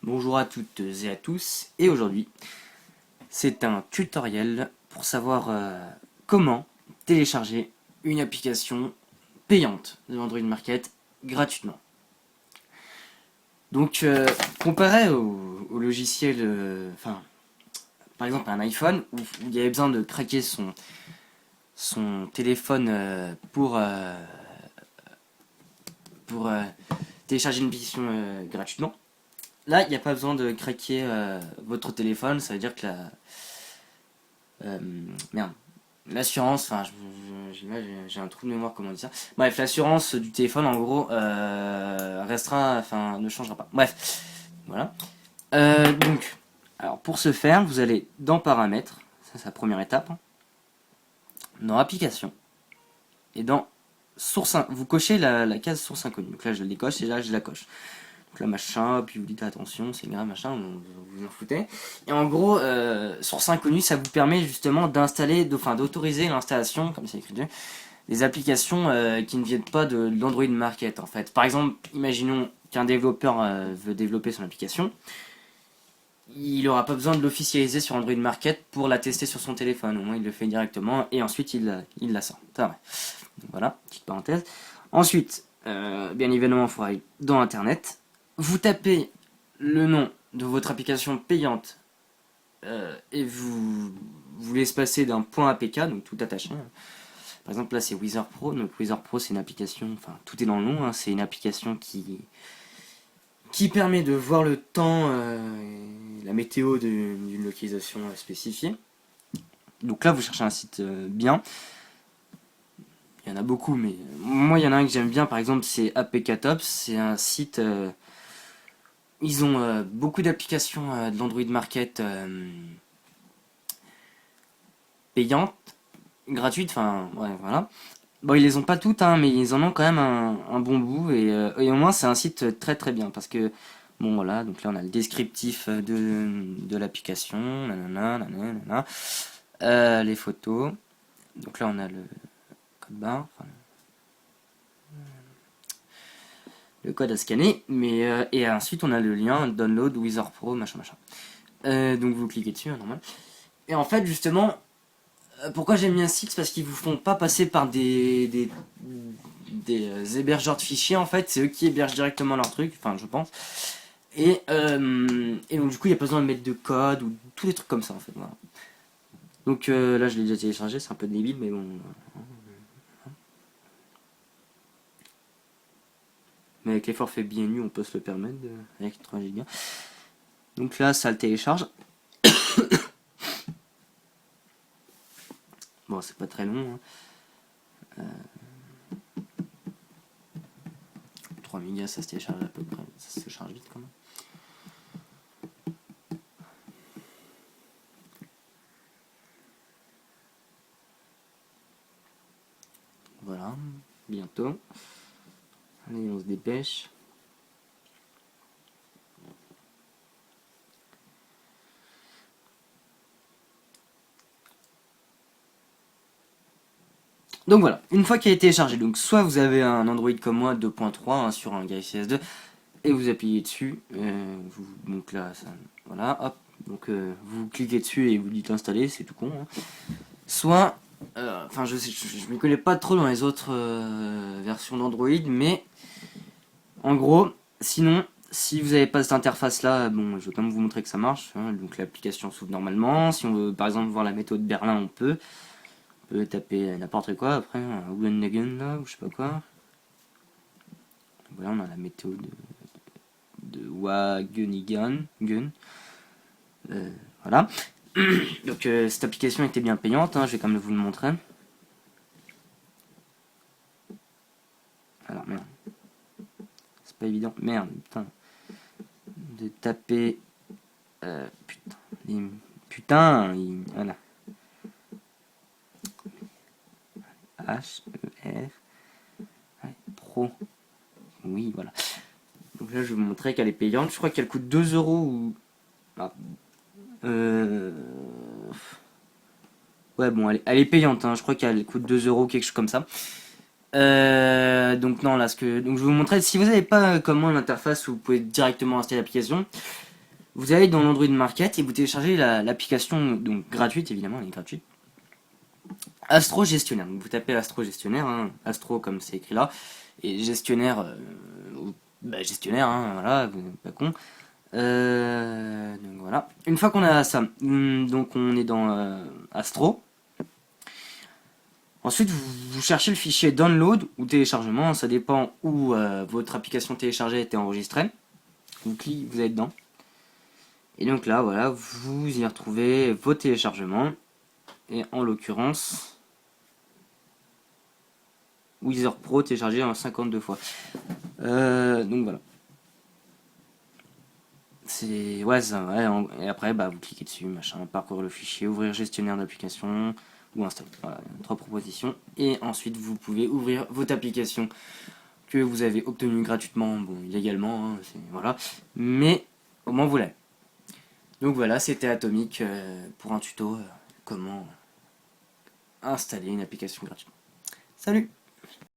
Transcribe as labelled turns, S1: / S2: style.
S1: Bonjour à toutes et à tous, et aujourd'hui c'est un tutoriel pour savoir comment télécharger une application payante de Android Market gratuitement. Donc comparé au logiciel, par exemple un iPhone où il y avait besoin de craquer son téléphone pour télécharger une application gratuitement. Là, il n'y a pas besoin de craquer votre téléphone, ça veut dire que euh, merde, l'assurance, j'ai un trou de mémoire, comment on dit ça. Bref, l'assurance du téléphone, en gros, restera, ne changera pas. Bref, voilà. Donc, alors pour ce faire, vous allez dans Paramètres, ça c'est la première étape, hein. Dans Applications, et dans Source, vous cochez la case Source inconnue. Donc là, je la décoche, et là, je la coche. Là machin, puis vous dites attention, c'est grave machin, vous en foutez. Et en gros, source inconnue, ça vous permet justement d'installer, d'autoriser l'installation, comme c'est écrit dessus, des applications qui ne viennent pas de l'Android Market en fait. Par exemple, imaginons qu'un développeur veut développer son application, il n'aura pas besoin de l'officialiser sur Android Market pour la tester sur son téléphone. Au moins, il le fait directement et ensuite il la sort. Ça, ouais. Donc, voilà, petite parenthèse. Ensuite, bien évidemment, il faudra aller dans Internet. Vous tapez le nom de votre application payante et vous l'espacer d'un point APK, donc tout attaché. Par exemple, là c'est Wizard Pro. Donc Wizard Pro, c'est une application, enfin tout est dans le nom, hein, c'est une application qui permet de voir le temps, la météo d'une localisation spécifiée. Donc là, vous cherchez un site bien. Il y en a beaucoup, mais moi, il y en a un que j'aime bien, par exemple, c'est APK Tops. C'est un site. Ils ont beaucoup d'applications de l'Android Market payantes, gratuites, enfin, ouais, voilà. Bon, ils les ont pas toutes, hein, mais ils en ont quand même un bon bout, et au moins, c'est un site très très bien, parce que, bon, voilà, donc là, on a le descriptif de l'application, nanana, nanana, nanana. Les photos, donc là, on a le code barre, enfin, le code à scanner, et ensuite on a le lien download Wizard Pro machin machin. Donc vous cliquez dessus, hein, normal. Et en fait justement, pourquoi j'ai mis un site, c'est parce qu'ils vous font pas passer par des hébergeurs de fichiers, en fait c'est eux qui hébergent directement leur truc, enfin je pense. Et donc du coup il n'y a pas besoin de mettre de code ou tous les trucs comme ça en fait. Voilà. Donc là je l'ai déjà téléchargé, c'est un peu débile mais bon. Mais avec les forfaits BNU, on peut se le permettre avec 3 Go. Donc là, ça le télécharge. Bon, c'est pas très long. Hein. 3 mégas, ça se télécharge à peu près. Ça se télécharge vite quand même. Voilà, bientôt. Allez, on se dépêche. Donc voilà, une fois qu'il est téléchargé, donc soit vous avez un Android comme moi 2.3 hein, sur un Galaxy S2 et vous appuyez dessus, donc là, ça, voilà, hop, donc vous cliquez dessus et vous dites installer, c'est tout con. Hein. Soit, je m'y connais pas trop dans les autres versions d'Android, mais en gros, sinon, si vous n'avez pas cette interface là, bon, je vais quand même vous montrer que ça marche. Hein, donc l'application s'ouvre normalement. Si on veut par exemple voir la méthode Berlin, on peut. On peut taper n'importe quoi après, un Wendegen là, ou je sais pas quoi. Voilà, on a la météo de Wageningen. Voilà. Donc cette application était bien payante, hein, je vais quand même vous le montrer. Alors merde. C'est pas évident. Merde, putain. De taper. Voilà. H-E-R. Ouais, Pro. Oui, voilà. Donc là, je vais vous montrer qu'elle est payante. Je crois qu'elle coûte 2 euros ou. Ah. Ouais, bon, elle est payante. Hein. Je crois qu'elle coûte 2 euros, quelque chose comme ça. Donc non, là, donc je vais vous montrer. Si vous n'avez pas comment l'interface où vous pouvez directement installer l'application, Vous allez dans l'Android Market et vous téléchargez l'application, donc gratuite évidemment, elle est gratuite. Astro Gestionnaire. Donc, vous tapez Astro Gestionnaire, hein, Astro comme c'est écrit là, et gestionnaire, gestionnaire, hein, voilà, vous n'êtes pas con. Donc voilà. Une fois qu'on a ça, donc on est dans Astro. Ensuite, vous cherchez le fichier download ou téléchargement, ça dépend où votre application téléchargée a été enregistrée. Vous cliquez, vous êtes dedans. Et donc là, voilà, vous y retrouvez vos téléchargements. Et en l'occurrence, Wizard Pro téléchargé en 52 fois. Donc voilà. C'est ouais, ça, ouais, et après bah vous cliquez dessus, machin, parcourir le fichier, ouvrir gestionnaire d'application ou installer. Voilà, trois propositions. Et ensuite vous pouvez ouvrir votre application que vous avez obtenue gratuitement, bon illégalement, hein, voilà. Mais au moins vous l'avez. Donc voilà, c'était Atomic pour un tuto comment installer une application gratuitement. Salut!